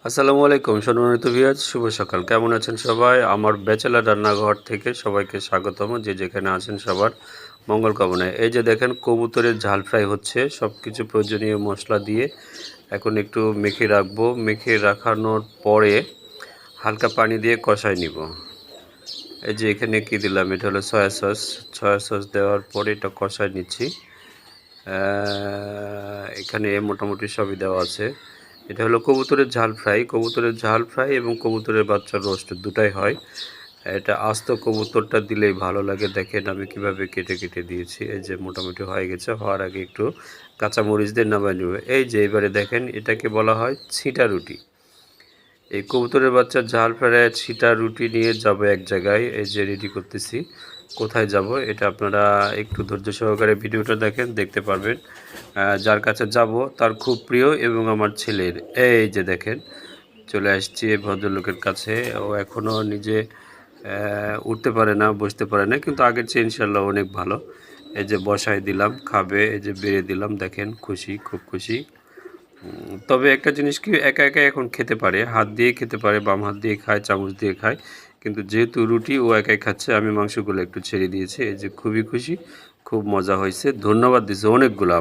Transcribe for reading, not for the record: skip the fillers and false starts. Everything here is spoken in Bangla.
আসসালামু আলাইকুম সম্মানিত ভিউয়ার্স, শুভ সকাল। কেমন আছেন সবাই? আমার ব্যাচেলর রান্নাঘর থেকে সবাইকে স্বাগতম। যে যেখানে আছেন সবার মঙ্গল কামনায়। এই যে দেখেন কবুতরের ঝাল ফ্রাই হচ্ছে সব কিছু প্রয়োজনীয় মশলা দিয়ে। এখন একটু মেখে রাখবো। মেখে রাখানোর পরে হালকা পানি দিয়ে কষায় নিব। এই যে এখানে কি দিলাম, এটা হলো সয়া সস। সয়া সস দেওয়ার পরে এটা কষায় নিচ্ছি। এখানে মোটামুটি সবই দেওয়া আছে। এটা হলো কবুতরের ঝাল ফ্রাই। কবুতরের ঝাল ফ্রাই এবং কবুতরের বাচ্চার রোস্ট দুটাই হয়। এটা আস্ত কবুতরটা দিলেই ভালো লাগে। দেখেন আমি কিভাবে কেটে কেটে দিয়েছি। এই যে মোটামুটি হয়ে গেছে। হওয়ার আগে একটু কাঁচামরিচ দিয়ে নামায় নেব। এই যে এবারে দেখেন এটাকে বলা হয় ছিটা রুটি। এই কবুতরের বাচ্চার ঝাল ফ্রাই ছিটা রুটি নিয়ে যাব এক জায়গায়। এই যে রেডি করতেছি। কোথায় যাব এটা আপনারা একটু ধৈর্য সহকারে ভিডিওটা দেখেন, দেখতে পারবেন। যার কাছে যাব তার খুব প্রিয় এবং আমার ছেলের। এই যে দেখেন চলে আসছি এই ভদ্রলোকের কাছে। ও এখনও নিজে উঠতে পারে না, বসতে পারে না, কিন্তু আগের চেয়ে ইনশাল্লাহ অনেক ভালো। এই যে বসায় দিলাম, খাবে। এই যে বেড়ে দিলাম, দেখেন খুশি, খুব খুশি। তবে একটা জিনিস কি, একা একা এখন খেতে পারে, হাত দিয়ে খেতে পারে, বাম হাত দিয়ে খায়, চামচ দিয়ে খায়। কিন্তু যেহেতু রুটি ও একাই খাচ্ছে, আমি মাংসগুলো একটু ছেড়ে দিয়েছি। এই যে খুবই খুশি, খুব মজা হয়েছে, ধন্যবাদ দিছে অনেকগুলো।